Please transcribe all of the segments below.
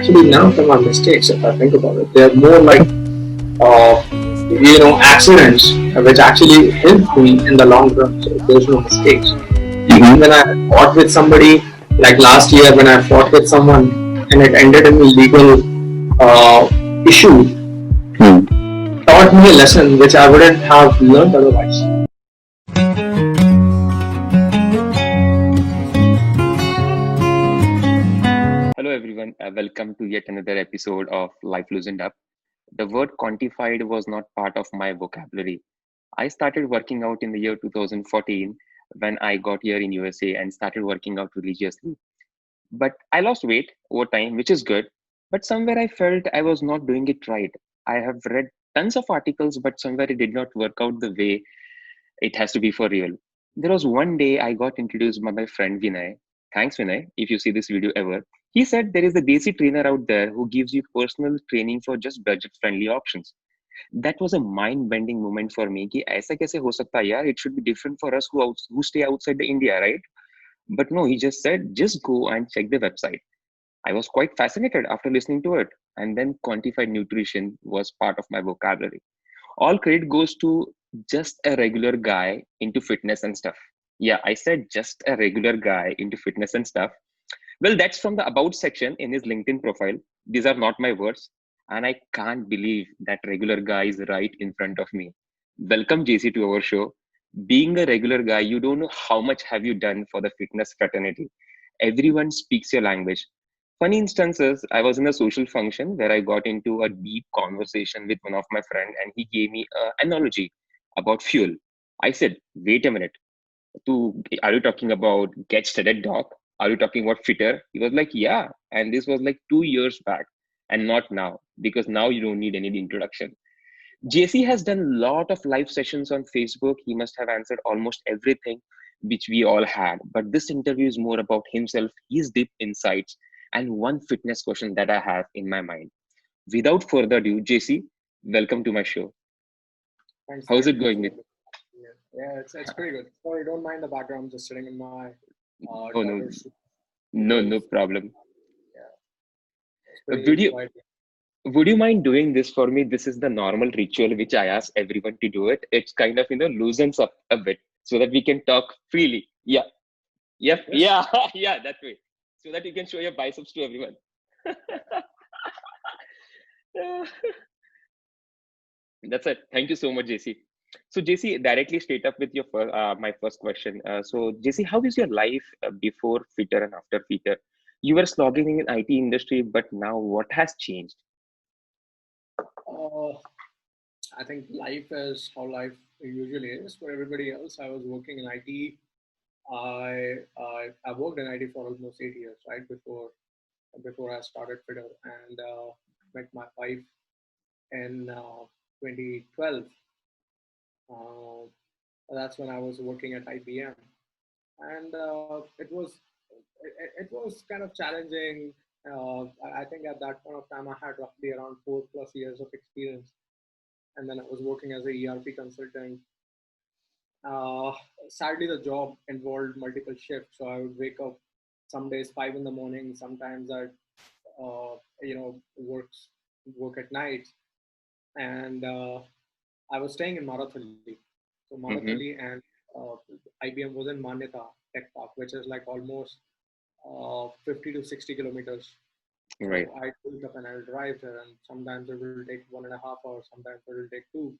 actually none of them are mistakes if I think about it. They're more like accidents which actually helped me in the long run. So there's no mistakes. Even when I fought with somebody, like last year when I fought with someone and it ended in a legal issue, taught me a lesson which I wouldn't have learned otherwise. Hello, everyone. Welcome to yet another episode of Life Loosened Up. The word quantified was not part of my vocabulary. I started working out in the year 2014 when I got here in USA and started working out religiously. But I lost weight over time, which is good. But somewhere I felt I was not doing it right. I have read tons of articles, but somewhere it did not work out the way it has to be for real. There was one day I got introduced by my friend Vinay. Thanks, Vinay, if you see this video ever. He said there is a Desi trainer out there who gives you personal training for just budget friendly options. That was a mind bending moment for me. कि ऐसा कैसे हो सकता है यार? It should be different for us who stay outside the India, right? But no, he just said, just go and check the website. I was quite fascinated after listening to it. And then quantified nutrition was part of my vocabulary. All credit goes to just a regular guy into fitness and stuff. Yeah, I said just a regular guy into fitness and stuff. Well, that's from the about section in his LinkedIn profile. These are not my words. And I can't believe that regular guy is right in front of me. Welcome, JC, to our show. Being a regular guy, you don't know how much have you done for the fitness fraternity. Everyone speaks your language. Funny instances, I was in a social function where I got into a deep conversation with one of my friends and he gave me an analogy about fuel. I said, wait a minute, are you talking about get studded dog? Are you talking about fitter? He was like, yeah. And this was like 2 years back and not now because now you don't need any introduction. JC has done a lot of live sessions on Facebook. He must have answered almost everything which we all had. But this interview is more about himself, his deep insights, and one fitness question that I have in my mind. Without further ado, JC, welcome to my show. Thanks, How's thank it you going? so much. Yeah, it's pretty good. Sorry, don't mind the background. Just sitting in my Oh, no, daughter's room no because problem. yeah, it's Would pretty you quiet. would you mind doing this for me? This is the normal ritual which I ask everyone to do it. It's kind of loosens up a bit so that we can talk freely. Yeah. Yep. Yes. Yeah. Yeah. That way. So that you can show your biceps to everyone. That's it. Thank you so much, JC. So, JC, directly straight up with my first question. So, JC, how is your life before Fitter and after Fitter? You were slogging in IT industry, but now what has changed? Uh, I think life is how life usually is for everybody else. I was working in IT. I worked in IT for almost 8 years, right before I started Fiddle, and met my wife in 2012. Uh, that's when I was working at IBM, and it was kind of challenging. I think at that point of time I had roughly around 4+ years of experience, and then I was working as a ERP consultant. Uh, Sadly, the job involved multiple shifts, so I would wake up some days 5 in the morning. Sometimes I'd work at night, and I was staying in Marathalli. So Marathalli Mm-hmm. and uh, IBM was in Manyata Tech Park, which is like almost 50 to 60 kilometers. Right. So I wake up and I'll drive there, and sometimes it will take 1.5 hours, sometimes it will take two.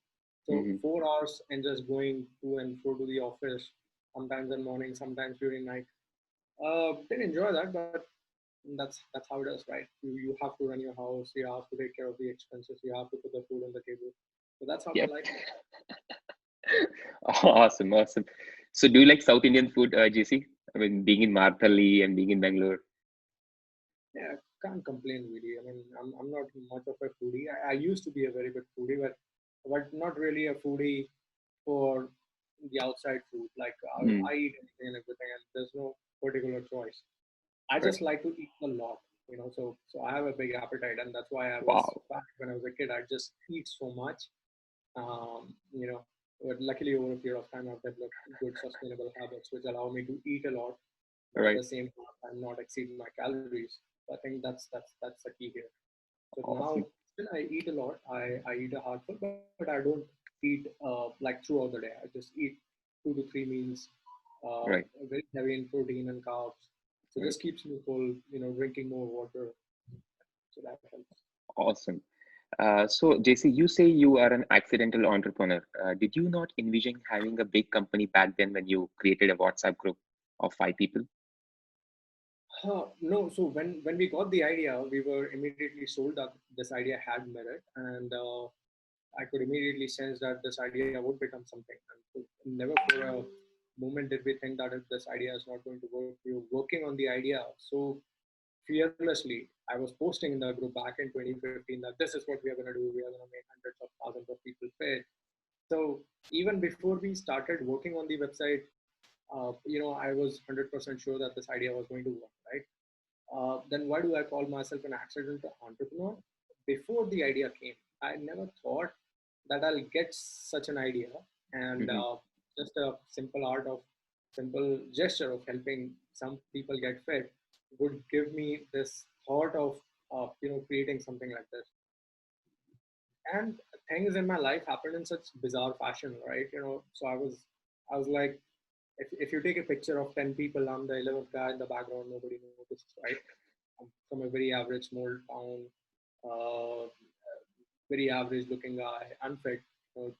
So Mm-hmm. 4 hours and just going to and fro to the office, sometimes in morning, sometimes during night. Didn't enjoy that, but that's how it is, right? You have to run your house, you have to take care of the expenses, you have to put the food on the table. So that's how my Yep. life is. Awesome. Awesome. So, do you like South Indian food, JC? I mean, being in Marthali and being in Bangalore. Yeah, can't complain really. I mean, I'm not much of a foodie. I used to be a very good foodie, but not really a foodie for the outside food. Like Mm. I eat anything and everything, and there's no particular choice. I Right. just like to eat a lot, So I have a big appetite, and that's why I was Wow. back when I was a kid. I just eat so much, um, you know. But luckily, over a period of time, I've developed good sustainable habits which allow me to eat a lot, but at Right. the same time, not exceed my calories. I think that's the key here. So Awesome. now still I eat a lot. I eat a heartful, but I don't eat like throughout the day. I just eat 2 to 3 meals, Right. very heavy in protein and carbs. So Right. this keeps me full. Drinking more water, so that helps. Awesome. So, JC, you say you are an accidental entrepreneur. Did you not envision having a big company back then when you created a WhatsApp group of 5 people? No, so when we got the idea, we were immediately sold that this idea had merit, and I could immediately sense that this idea would become something. And so never for a moment did we think that if this idea is not going to work. We were working on the idea so fearlessly. I was posting in the group back in 2015 that this is what we are going to do. We are going to make hundreds of thousands of people fit. So even before we started working on the website, I was 100% sure that this idea was going to work, right? Then why do I call myself an accidental entrepreneur? Before the idea came, I never thought that I'll get such an idea, and Hmm. just a simple gesture of helping some people get fit would give me this thought of creating something like this. And things in my life happened in such bizarre fashion, right? So I was like, if you take a picture of 10 people, I'm the 11th guy in the background, nobody notices, right? I'm from a very average small town, uh, very average looking guy, unfit. To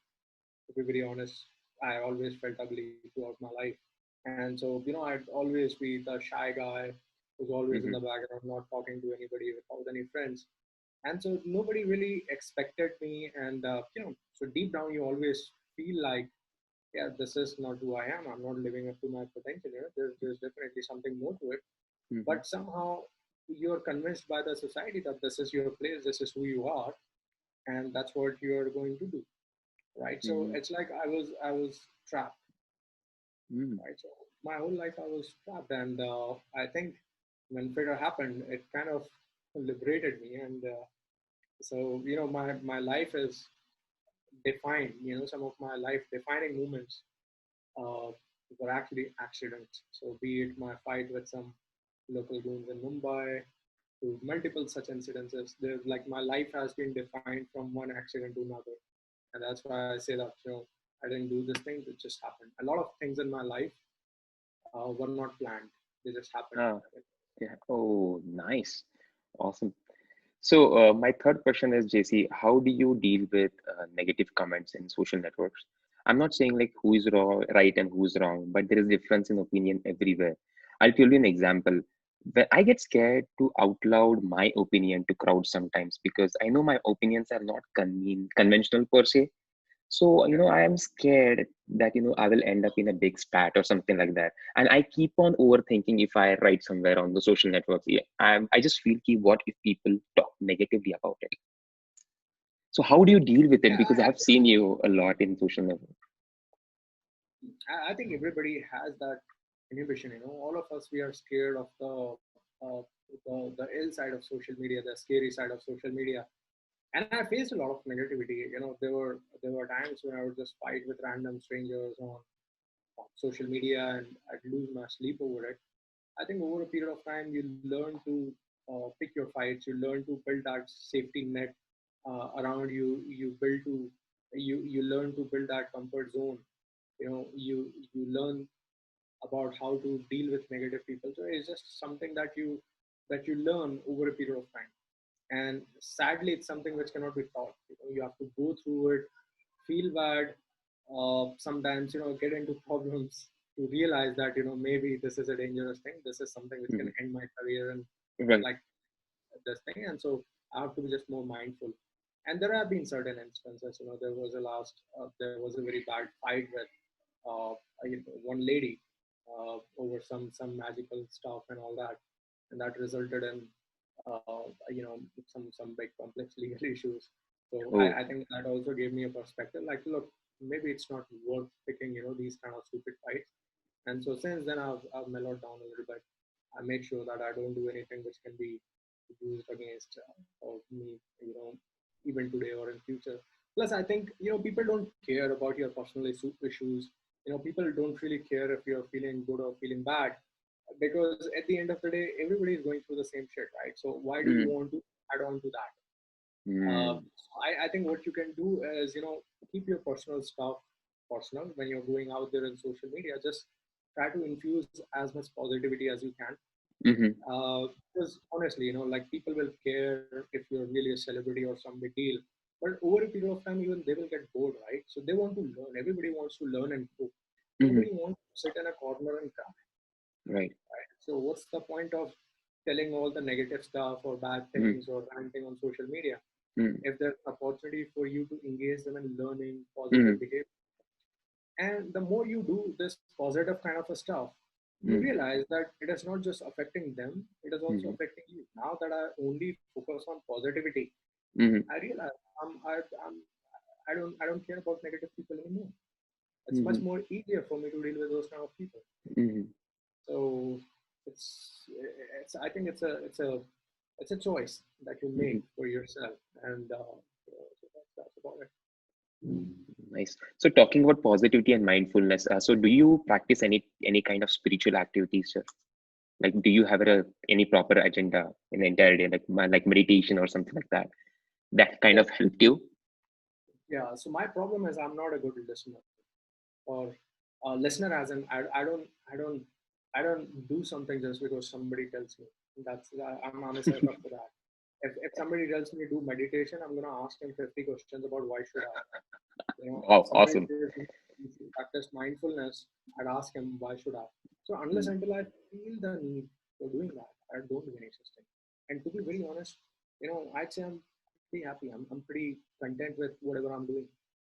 be very honest, I always felt ugly throughout my life. And so, I'd always be the shy guy who's always in Hmm. the background, not talking to anybody without any friends. And so nobody really expected me. And, so deep down, you always feel like, yeah, this is not who I am. I'm not living up to my potential. There's definitely something more to it. Hmm. But somehow you're convinced by the society that this is your place, this is who you are, and that's what you're going to do, right? So Hmm. it's like I was trapped, Hmm. right? So my whole life I was trapped, and I think when Fittr happened, it kind of liberated me, and so my life is defined. Some of my life defining moments uh, were actually accidents. So be it my fight with some local goons in Mumbai, to multiple such incidences. There's like my life has been defined from one accident to another, and that's why I say that I didn't do this thing; it just happened. A lot of things in my life were not planned; they just happened. Ah, yeah. Oh, nice. Awesome. So, my third question is, JC, how do you deal with negative comments in social networks? I'm not saying like who is wrong, right and who's wrong, but there is difference in opinion everywhere. I'll tell you an example. When I get scared to out loud my opinion to crowd sometimes because I know my opinions are not conventional per se. So, Okay. I am scared that, I will end up in a big spat or something like that. And I keep on overthinking if I write somewhere on the social networks. Yeah, I just feel what if people talk negatively about it? So how do you deal with it? Yeah, Because I have seen you a lot in social networks. I think everybody has that inhibition. All of us we are scared of the ill side of social media, the scary side of social media. And I faced a lot of negativity. There were times when I would just fight with random strangers on social media, and I'd lose my sleep over it. I think over a period of time, you learn to pick your fights. You learn to build that safety net around you. You learn to build that comfort zone. You learn about how to deal with negative people. So it's just something that you learn over a period of time. And sadly, it's something which cannot be taught. You have to go through it, feel bad, sometimes get into problems to realize that maybe this is a dangerous thing. This is something which can Mhm. end my career and Right. like this thing. And so I have to be just more mindful. And there have been certain instances. There was a very bad fight with one lady over some magical stuff and all that, and that resulted in some big complex legal issues. So Oh. I think that also gave me a perspective. Like, look, maybe it's not worth picking these kind of stupid fights. And so since then, I've mellowed down a little bit. I make sure that I don't do anything which can be used against me, even today or in future. Plus, I think people don't care about your personal issues. People don't really care if you're feeling good or feeling bad. because at the end of the day, everybody is going through the same shit, right? So why do you Mm, want to add on to that? mm, I think what you can do is, keep your personal stuff personal when you're going out there in social media. Just try to infuse as much positivity as you can. mm-hmm, Because honestly, like people will care if you're really a celebrity or some big deal. But over a period of time, even they will get bored, right? So they want to learn. Everybody wants to learn and grow. mm-hmm, Nobody wants to sit in a corner and cry, right. right? So what's the point of telling all the negative stuff or bad Mm, things or ranting on social media mm, if there's an opportunity for you to engage them in learning mm, positive behavior? And the more you do this positive kind of a stuff, you mm, realize that it is not just affecting them, it is also mm, affecting you. Now that I only focus on positivity, mm, I realize I'm I don't care about negative people anymore. It's much mm, more easier for me to deal with those kind of people. mm. So it's it's I think it's a choice that you Mm-hmm. make for yourself, and so that's about it. Nice. So talking about positivity and mindfulness, so do you practice any kind of spiritual activities, sir? Like, do you have any proper agenda in the entire day, like like meditation or something like that, that kind So of helped you? yeah, so my problem is I'm not a good listener, or listener as in I don't do something just because somebody tells me. I'm a sucker for that. If somebody tells me do meditation, I'm gonna ask him 50 questions about why should I. If Wow, somebody awesome. says you should practice mindfulness, I'd ask him why should I. So unless Mm, until I feel the need for doing that, I don't do any such thing. And to be very honest, I'd say I'm pretty happy. I'm pretty content with whatever I'm doing.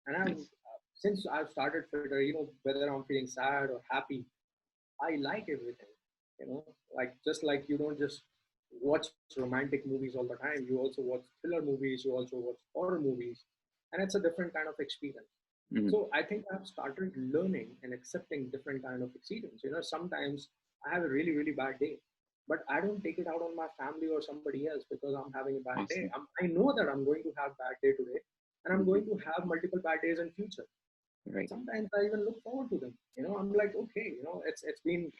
And nice. since I've started Fittr, whether I'm feeling sad or happy, I like everything. Like just like you don't just watch romantic movies all the time, you also watch thriller movies, you also watch horror movies, and it's a different kind of experience. Mm, So I think I've started learning and accepting different kind of experience. Sometimes I have a really really bad day, but I don't take it out on my family or somebody else because I'm having a bad day. awesome. I know that I'm going to have bad day today, and I'm Mhm. going to have multiple bad days in future. Right. Sometimes I even look forward to them. I'm like, okay, it's been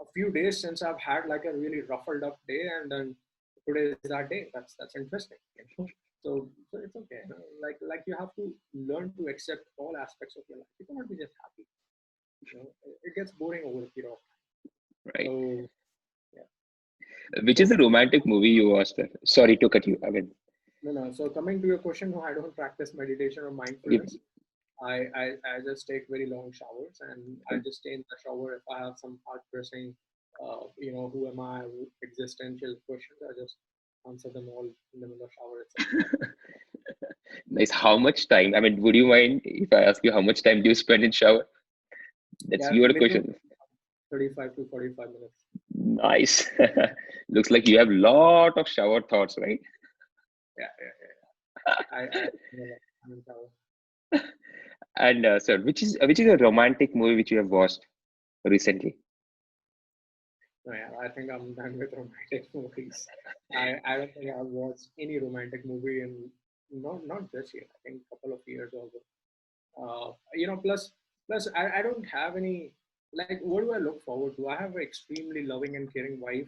a few days since I've had like a really ruffled up day, and then today is that day. That's interesting. So it's okay. Like you have to learn to accept all aspects of your life. You cannot be just happy. It gets boring over a period of time. Right. So yeah. Which is So the romantic movie you watched, sir? Sorry to cut you. I mean, no, no. So coming to your question, no, I don't practice meditation or you, mindfulness. I just take very long showers, and I just stay in the shower if I have some heart pressing, who am I, existential questions. I just answer them all in the middle of shower itself. nice. How much time? I mean, would you mind if I ask you how much time do you spend in shower? That's Yeah, your minimum question. 35 to 45 minutes. Nice. Looks like you have lot of shower thoughts, right? Yeah, yeah, I'm in shower. And sir, which is a romantic movie which you have watched recently? No, yeah, I think I'm done with romantic movies. I don't think I've watched any romantic movie in not just yet. I think a couple of years also. Plus I don't have any, like, what do I look forward to? I have an extremely loving and caring wife.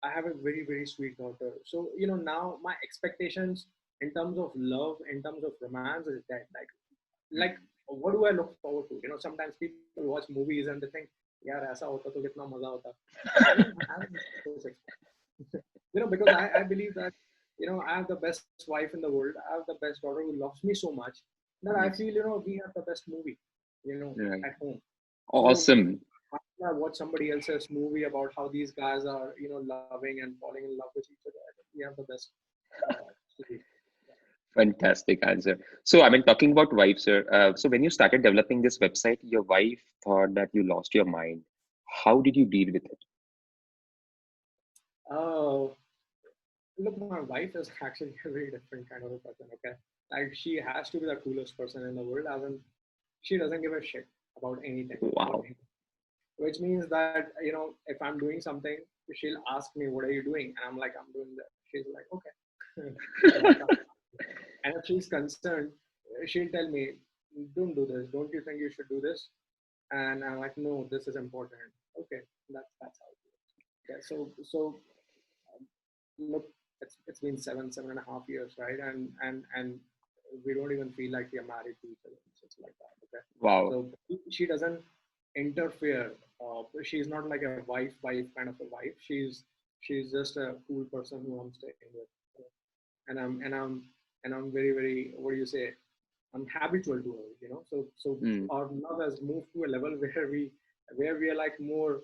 I have a very very sweet daughter. So now my expectations in terms of love, in terms of romance, is that like what do I look forward to? Sometimes people watch movies and they think, यार ऐसा होता तो कितना मजा होता. I don't have those expectations. Because I believe that I have the best wife in the world. I have the best daughter who loves me so much that I Nice. feel we have the best movie Right. at home. So Awesome. I watch somebody else's movie about how these guys are loving and falling in love with each other. I think we have the best series. Fantastic answer. So, I mean, talking about wife, sir. So, when you started developing this website, your wife thought that you lost your mind. How did you deal with it? Oh, look, my wife is actually a very different kind of a person. Okay, like she has to be the coolest person in the world. As in, she doesn't give a shit about anything, about Wow. anything. Which means that if I'm doing something, she'll ask me, "What are you doing?" And I'm like, "I'm doing that." She's like, "Okay." That's how. And if she's concerned, she'll tell me, "Don't do this. Don't you think you should do this?" And I'm like, "No, this is important." Okay, that's how. Look, it's been 7.5 years, right? And we don't even feel like we are married to each other. It's like that. Okay. Wow. So she doesn't interfere. She's not like a wife kind of a wife. She's just a cool person who I'm staying with, and I'm very very, what do you say? I'm habitual to her, So Mm. our love has moved to a level where we are like more.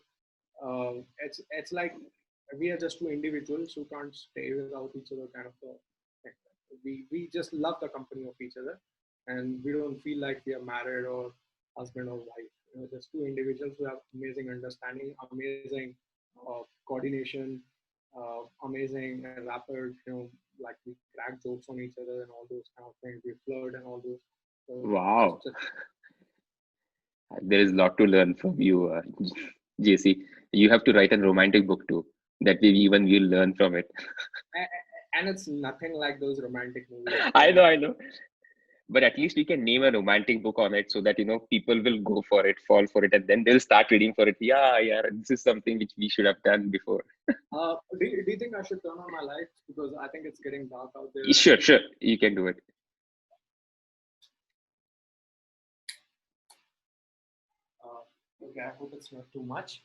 It's like we are just two individuals who can't stay without each other, kind of a thing. We just love the company of each other, and we don't feel like we are married or husband or wife. Just two individuals who have amazing understanding, amazing coordination, amazing rapport. Like we crack jokes on each other and all those kind of things. We flirt and all those. So Wow. just There is a lot to learn from you, JC. You have to write a romantic book too. That maybe even we'll learn from it. and it's nothing like those romantic movies. I know. But at least we can name a romantic book on it so that people will go for it, fall for it, and then they'll start reading for it. Yeah, this is something which we should have done before. Do you think I should turn on my lights, because I think it's getting dark out there? Sure, you can do it. Okay, I hope it's not too much.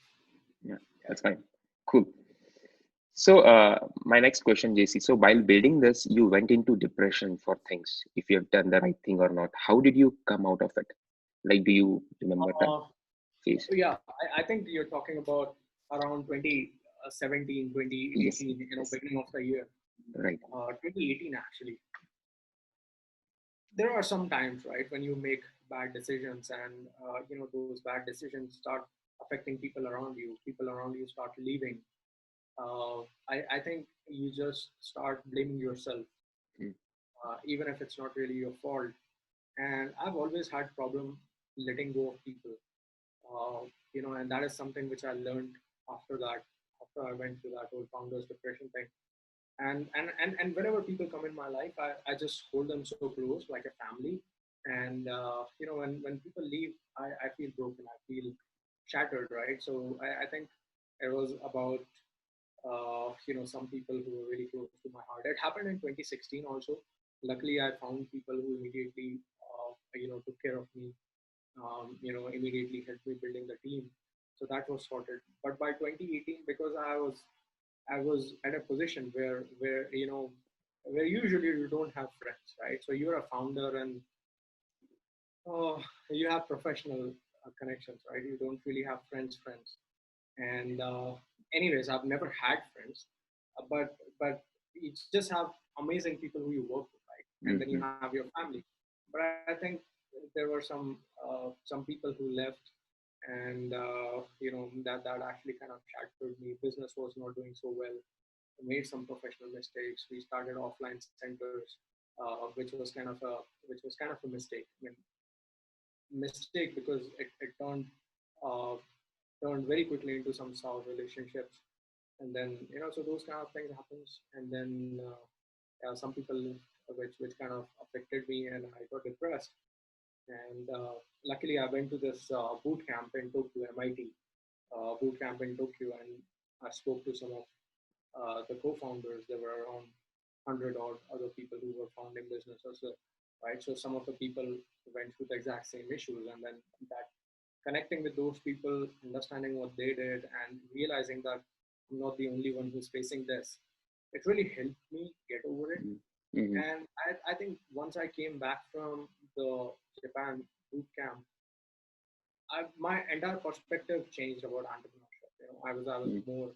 Yeah, that's fine. Cool. So, my next question, JC. So, while building this, you went into depression for things, if you have done the right thing or not. How did you come out of it? Like, do you remember that Uh, phase? yeah, I think you're talking about around 2017, Yes, 2018, yes, beginning of the year. right. 2018 actually. There are some times, right, when you make bad decisions, and those bad decisions start affecting people around you. People around you start leaving. I think you just start blaming yourself, Mm, even if it's not really your fault. And I've always had problem letting go of people, and that is something which I learned after that, after I went through that whole founder's depression thing. And whenever people come in my life, I just hold them so close, like a family. And when people leave, I feel broken. I feel shattered, right? So I think it was about some people who were really close to my heart. It happened in 2016 also. Luckily, I found people who immediately took care of me, immediately helped me building the team. So that was sorted. But by 2018, because I was at a position where usually you don't have friends, right? So you're a founder, and you have professional connections, right? You don't really have friends. And anyways, I've never had friends, but you just have amazing people who you work with, right? And then you mm-hmm. have your family. But I think there were some people who left, and that actually kind of shattered me. Business was not doing so well. I made some professional mistakes. We started offline centers, which was kind of a mistake. I mean, mistake because it uh, turned very quickly into some sour relationships. And then so those kind of things happens. And then yeah, some people, which kind of affected me, and I got depressed. And luckily I went to this boot camp in Tokyo, MIT boot camp in Tokyo, and I spoke to some of the co-founders. There were around 100 odd other people who were founding businesses, right? So some of the people went through the exact same issues, and then that connecting with those people, understanding what they did, and realizing that I'm not the only one who's facing this, it really helped me get over it. Mm-hmm. And I think once I came back from the Japan boot camp, my entire perspective changed about entrepreneurship. I was more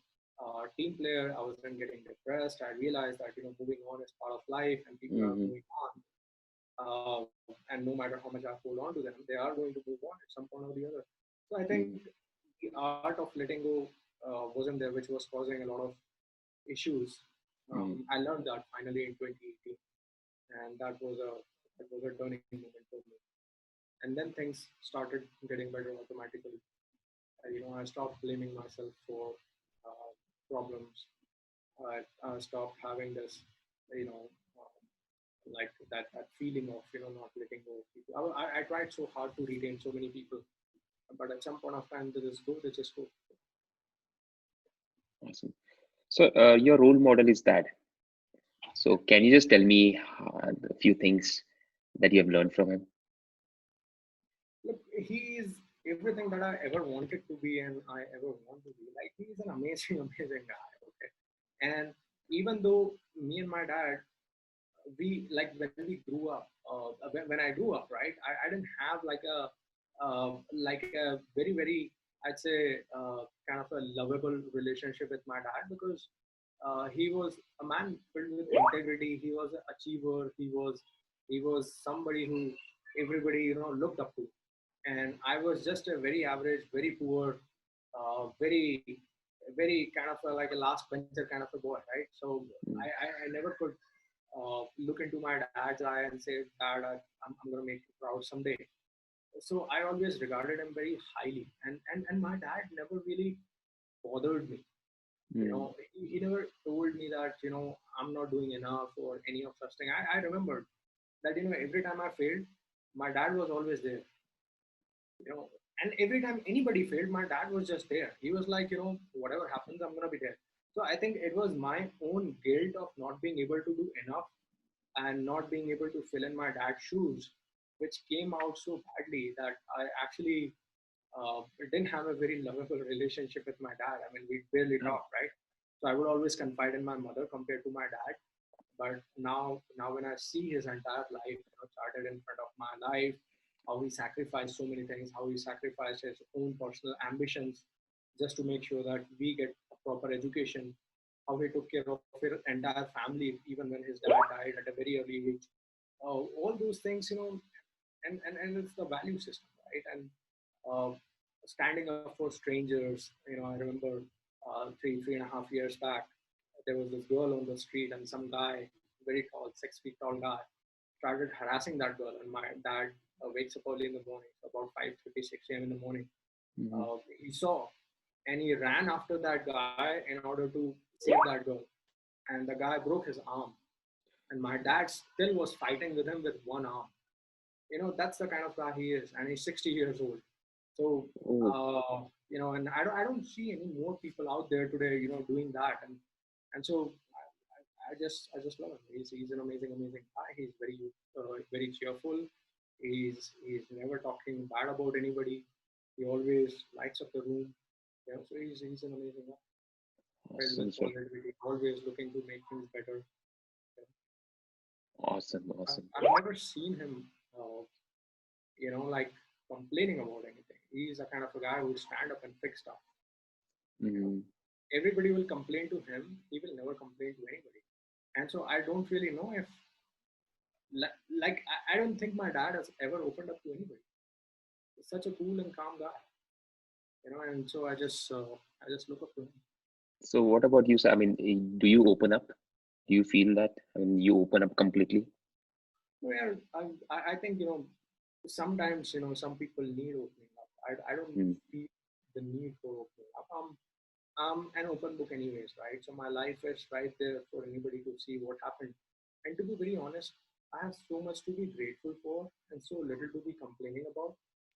team player. I wasn't getting depressed. I realized that moving on is part of life, and people are Mm-hmm. moving on. And no matter how much I hold on to them, they are going to move on at some point or the other. So I think the art of letting go wasn't there, which was causing a lot of issues. Mm-hmm. I learned that finally in 2018, and that was a turning moment for me. And then things started getting better automatically. I stopped blaming myself for uh, problems. I stopped having this, you know, like that feeling of not letting go of people. I tried so hard to retain so many people, but at some point of time they just go. Awesome. So your role model is dad. So can you just tell me a few things that you have learned from him? Look, he is everything that I ever wanted to be and I ever want to be. Like, he's an amazing, amazing guy. Okay. And even though me and my dad, we like when we grew up, when I grew up, right? I didn't have like a very, very, I'd say, kind of a lovable relationship with my dad because he was a man filled with integrity. He was an achiever. He was somebody who everybody looked up to, and I was just a very average, very poor, very very kind of like a last bencher kind of a boy, right? So Mm, I never could look into my dad's eye and say, Dad, I'm going to make you proud someday. So I always regarded him very highly, and my dad never really bothered me. mm, He never told me that I'm not doing enough or any of such thing. I remembered that every time I failed, my dad was always there. you know and every time anybody failed, my dad was just there. He was like, whatever happens, I'm going to be there. So I think it was my own guilt of not being able to do enough and not being able to fill in my dad's shoes, which came out so badly that I actually didn't have a very lovable relationship with my dad. I mean, we barely talk, right? So I would always confide in my mother compared to my dad. But now when I see his entire life, started in front of my life, how he sacrificed so many things, how he sacrificed his own personal ambitions just to make sure that we get a proper education, how he took care of his entire family even when his dad died at a very early age. All those things, and it's the value system, right? And uh, standing up for strangers. I remember 3.5 years back, there was this girl on the street, and some guy, very tall, 6 feet tall guy, started harassing that girl. And my dad wakes up early in the morning, about 5:30, 6 a.m. in the morning. mhm. He saw, and he ran after that guy in order to save that girl. And the guy broke his arm, and my dad still was fighting with him with one arm. That's the kind of guy he is, and he's 60 years old. So Oh, and I don't see any more people out there today, doing that. And so I just love him. He's an amazing guy. He's very cheerful. He's never talking bad about anybody. He always lights up the room. So he's an amazing guy, filled awesome, with sir. positivity, always looking to make things better. Awesome, I've, awesome. I've never seen him, like complaining about anything. He's a kind of a guy who will stand up and fix stuff. You know, Mm, everybody will complain to him. He will never complain to anybody. And so I don't really know if, I don't think my dad has ever opened up to anybody. He's such a cool and calm guy. And so I just look up to him. so what about you, sir? I mean, do you open up? Do you feel that? I mean, you open up completely? Well, I think sometimes some people need opening up. I don't Mm, feel the need for opening up. I'm an open book anyways, right? So my life is right there for anybody to see what happened. And to be very honest, I have so much to be grateful for and so little to be complaining about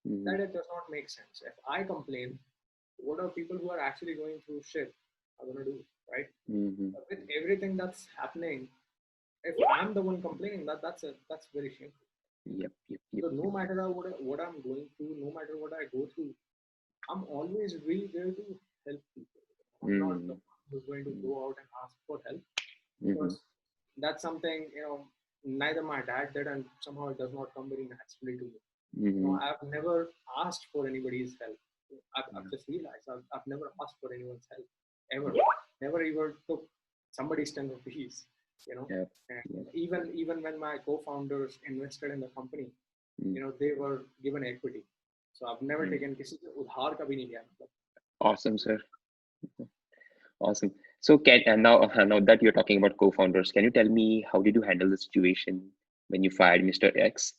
mhm, that it does not make sense. If I complain, what are people who are actually going through shit are going to do, right? mhm. With everything that's happening, if I'm the one complaining, that's very shameful. Yep, yep, yep, So no yep. matter what I'm going through, no matter what I go through, I'm always really there to help people. I'm not the Mm, one who's going to mm, go out and ask for help mhm, because that's something neither my dad did, and somehow it does not come very naturally to me. mhm. I've never asked for anybody's help. I've Yeah, just realized I've never asked for anyone's help ever. Never even took somebody's 10 rupees. You know, yep, and yep. even when my co-founders invested in the company, Mm, they were given equity. So I've never mm. taken किसी से उधार कभी नहीं लिया मतलब. Awesome, sir. Awesome. So can and now now that you're talking about co-founders, can you tell me how did you handle the situation when you fired Mr. X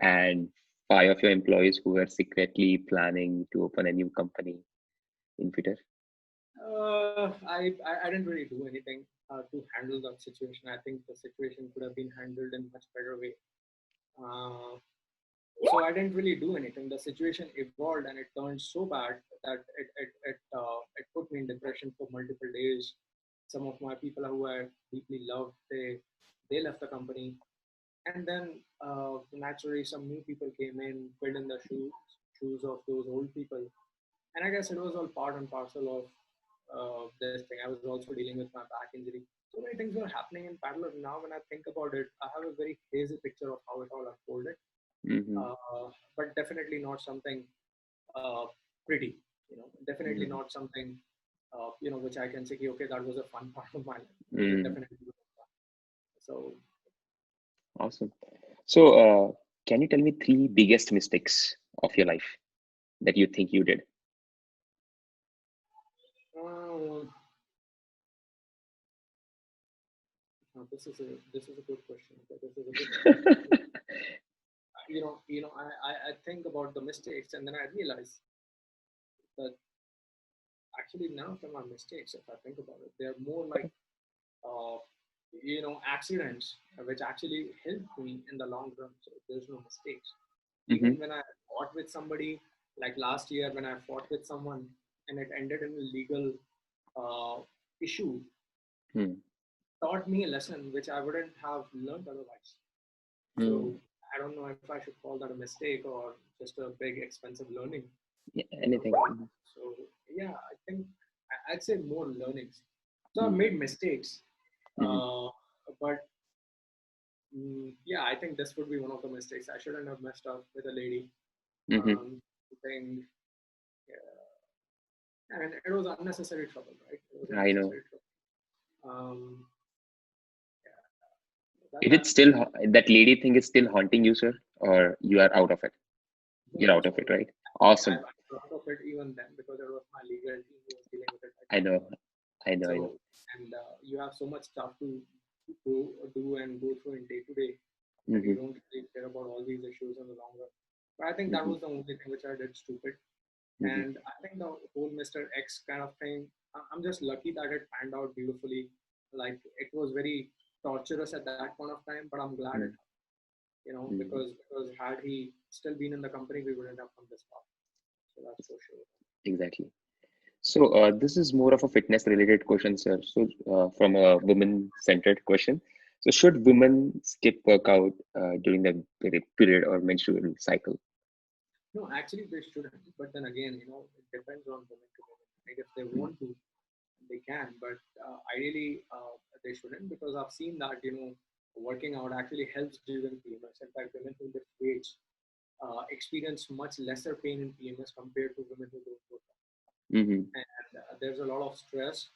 and five of your employees who were secretly planning to open a new company in Fittr? I didn't really do anything to handle that situation. I think the situation could have been handled in a much better way. Uh, So I didn't really do anything. The situation evolved and it turned so bad that it put me in depression for multiple days. Some of my people who I deeply loved, they left the company, and then naturally some new people came in, filled in the shoes of those old people, and I guess it was all part and parcel of this thing. I was also dealing with my back injury. So many things were happening in parallel. Now, when I think about it, I have a very hazy picture of how it all unfolded, Mm-hmm. but definitely not something uh, pretty. Definitely Mm-hmm. not something which I can say, okay, that was a fun part of my life. It was Mm. definitely not fun. So Awesome. So, can you tell me three biggest mistakes of your life that you think you did? um, this is a good question. Okay, this is a good question. I think about the mistakes and then I realize that actually none of them are mistakes. If I think about it, they're more like uh, accidents which actually helped me in the long run. So there's no mistakes. Mm-hmm. Even when I fought with somebody, like last year when I fought with someone and it ended in a legal uh, issue, Mm. taught me a lesson which I wouldn't have learned otherwise. So Mm. I don't know if I should call that a mistake or just a big expensive learning. Yeah, anything. So yeah, I think I'd say more learnings. So I've Mm-hmm. made mistakes, Mm-hmm. but yeah, I think this would be one of the mistakes. I shouldn't have messed up with a lady. Mm-hmm. Thing, I mean, it was unnecessary trouble, right? It was I know. unnecessary trouble. Um, Is it that's still that lady thing is still haunting you, sir, or you are out of it? no, You're out it's of all it, right. right? Awesome. I thought of it even then because it was my legal team who was dealing with it right I now. know. I know. I know. So, and you have so much stuff to do and go through in day to day that you Mm-hmm. don't really care about all these issues in the long run. But I think that Mm-hmm. was the only thing which I did stupid. Mm-hmm. And I think the whole Mr. X kind of thing, I'm just lucky that it panned out beautifully. Like it was very torturous at that point of time, but I'm glad it happened, Mm-hmm. because had he still been in the company, we wouldn't have come this far. So that's for sure. Exactly. So this is more of a fitness related question, sir. So from a women centered question. So should women skip workout during the period or menstrual cycle? No, actually they shouldn't. But then again, it depends on women to women. Right? If they Mm. want to, they can. But ideally, they shouldn't because I've seen that working out actually helps during PMS. In fact, women who lift weights experience much lesser pain in PMS compared to women who don't work out. Mm-hmm. And there's a lot of stress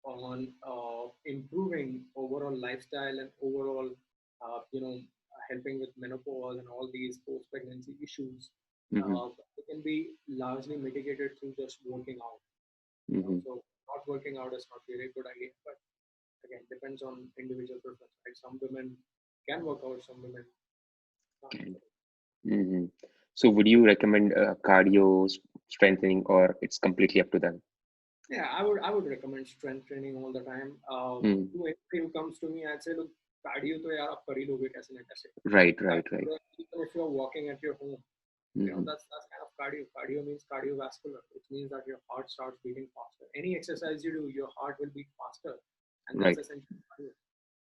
on improving overall lifestyle and overall, helping with menopause and all these post-pregnancy issues. Mm-hmm. It can be largely mitigated through just working out. Mm-hmm. So not working out is not really a good idea, but again, depends on individual preference. Right? Some women can work out, some women can't. And mm-hmm. So would you recommend cardio strengthening, or it's completely up to them? Yeah, I would recommend strength training all the time. Mm. To anybody who comes to me, I'd say, look, cardio to yaar aap kar hi loge kaise na kaise. Right, right, right. Cardio, even if you're walking at your home, Mm-hmm. that's kind of cardio. Cardio means cardiovascular, which means that your heart starts beating faster. Any exercise you do, your heart will beat faster, and Right. that's essentially cardio,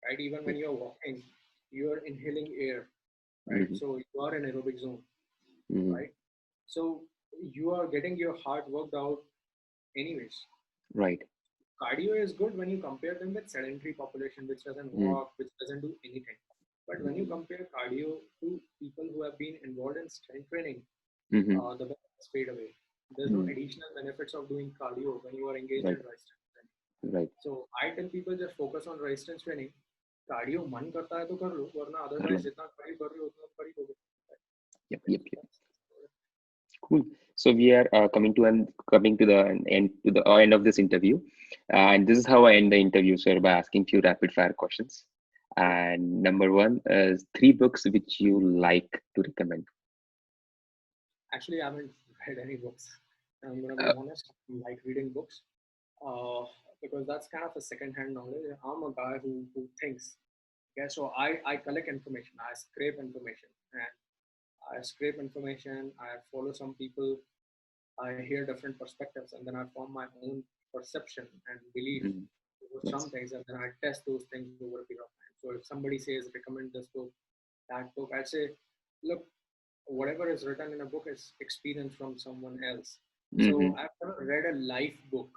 right? Even when you're walking, you're inhaling air, right? Mm-hmm. So you are in aerobic zone, Mm-hmm. right? So you are getting your heart worked out anyways. Right. Cardio is good when you compare them with sedentary population which doesn't Mm-hmm. walk, which doesn't do anything. But when you compare cardio to people who have been involved in strength training, Mm-hmm. the benefits fade away. There's no Mm-hmm. additional benefits of doing cardio when you are engaged Right. in resistance training. Right. So I tell people just focus on resistance training. Cardio मन करता है तो कर लो, वरना Hello. Otherwise जितना cardio कर रहे हो उतना कर ही लोगे. Yep. Yep. Yep. Cool. So we are coming to the end to the end of this interview, and this is how I end the interview, sir, by asking few rapid fire questions. Sure. And number one is three books which you like to recommend. Actually, I haven't read any books. I'm gonna be Uh, honest. I like reading books uh, because that's kind of a second-hand knowledge. I'm a guy who thinks. Okay, so I collect information, I scrape information, and I scrape information, I follow some people, I hear different perspectives, and then I form my own perception and belief Mm-hmm. over some Nice. things, and then I test those things over a period of time. So if somebody says recommend this book, that book, I say, look, whatever is written in a book is experience from someone else. Mm-hmm. So I've never read a life book,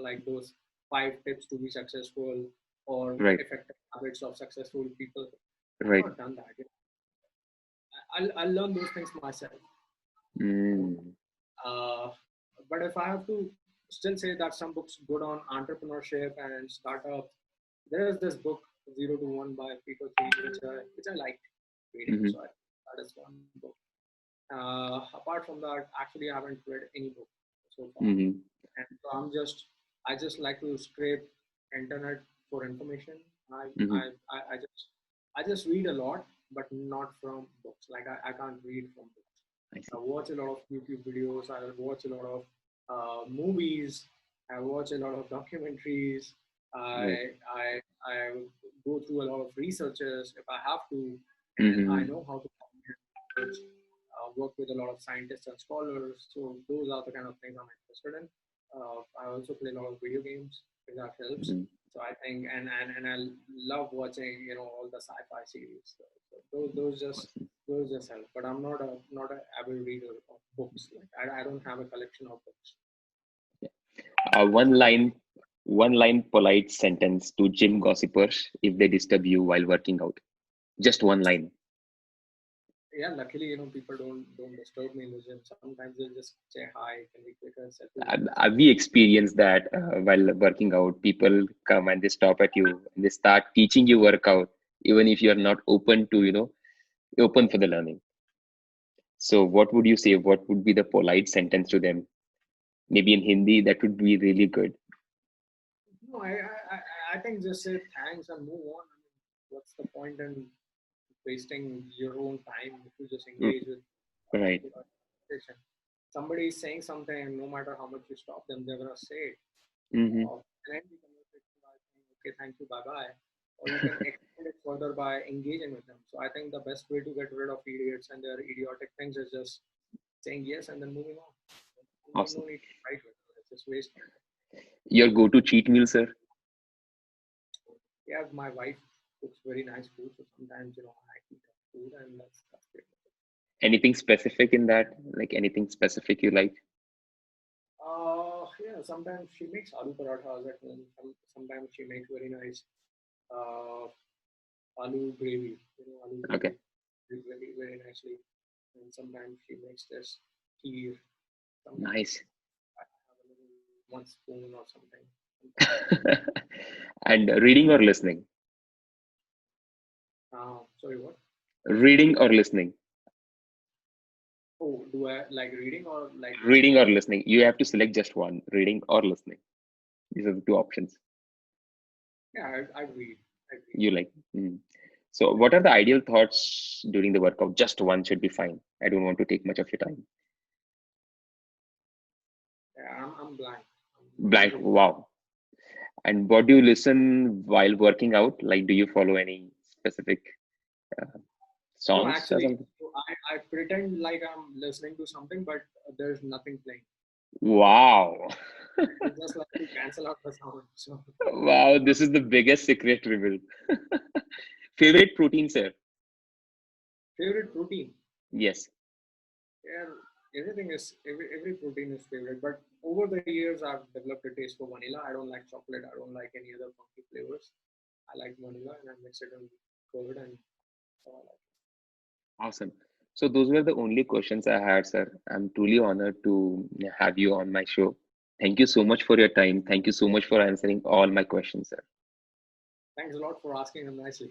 like those 5 tips to be successful or Right. effective habits of successful people. I've Right. not done that. I'll learn those things myself. You know. Mm. Uh, but if I have to still say that some books good on entrepreneurship and startups, there is this book Zero to One by Peter Thiel, which I liked reading. Mm-hmm. So that is one book. Apart from that, actually, I haven't read any book so far, Mm-hmm. and so I just like to scrape internet for information. I, Mm-hmm. I just read a lot, but not from books. Like I can't read from books. I I see. watch a lot of YouTube videos. I watch a lot of movies. I watch a lot of documentaries. Right. I go through a lot of researches if I have to, and I Mm-hmm. know how to research, work with a lot of scientists and scholars. So those are the kind of things I'm interested in. I also play a lot of video games, if that helps. Mm-hmm. So I think, and I love watching, all the sci-fi series. So Awesome. those just help. But I'm not a avid reader of books. Like I don't have a collection of books. Uh, one line, one line polite sentence to gym gossipers if they disturb you while working out. Just one line. Yeah, luckily, people don't disturb me in the gym. Sometimes they just say hi, can we click a selfie with this? We experience that while working out. People come and they stop at you and they start teaching you workout, even if you are not open to, open for the learning. So, what would you say? What would be the polite sentence to them? Maybe in Hindi, that would be really good. No, I think just say thanks and move on. I mean, what's the point in wasting your own time if you just Mm. engage with Right. conversation? Somebody is saying something, no matter how much you stop them, they're gonna say it. Mm-hmm. And end the conversation by saying, okay, thank you, bye bye. Or you can extend it further by engaging with them. So I think the best way to get rid of idiots and their idiotic things is just saying yes and then moving on. No Awesome. need to fight with it. It's just waste time. Your go-to cheat meal, sir? Yeah, my wife cooks very nice food, so sometimes I eat her food, and that's great. Anything specific in that? Like anything specific you like? Yeah, sometimes she makes aloo parathas at home. Sometimes she makes very nice uh, aloo gravy. Aloo Okay. gravy very very nicely. And sometimes she makes this kheer. Sometimes Nice. I have a little 1 spoon or something. And reading or listening? Sorry, what? Reading or listening? Oh, do I like reading or like listening? Reading or listening? You have to select just one, reading or listening. These are the two options Yeah, I read. I read. you like. Mm. So, what are the ideal thoughts during the workout? Just one should be fine. I don't want to take much of your time. Yeah, I'm blank. I'm Blank. very blank. Wow. And what do you listen while working out? Like, do you follow any specific uh, No, songs or actually, something? so I pretend like I'm listening to something, but there's nothing playing. Wow. I just like to cancel out the sound. So, Wow. This is the biggest secret revealed. Favorite protein, sir? favorite protein. Yes. Yeah, every protein is favorite. But over the years, I've developed a taste for vanilla. I don't like chocolate. I don't like any other funky flavors. I like vanilla, and I mix it in curd, and so I like Awesome. So those were the only questions I had, sir. I'm truly honored to have you on my show. Thank you so much for your time. Thank you so much for answering all my questions, sir. it. Thanks a lot for asking them nicely.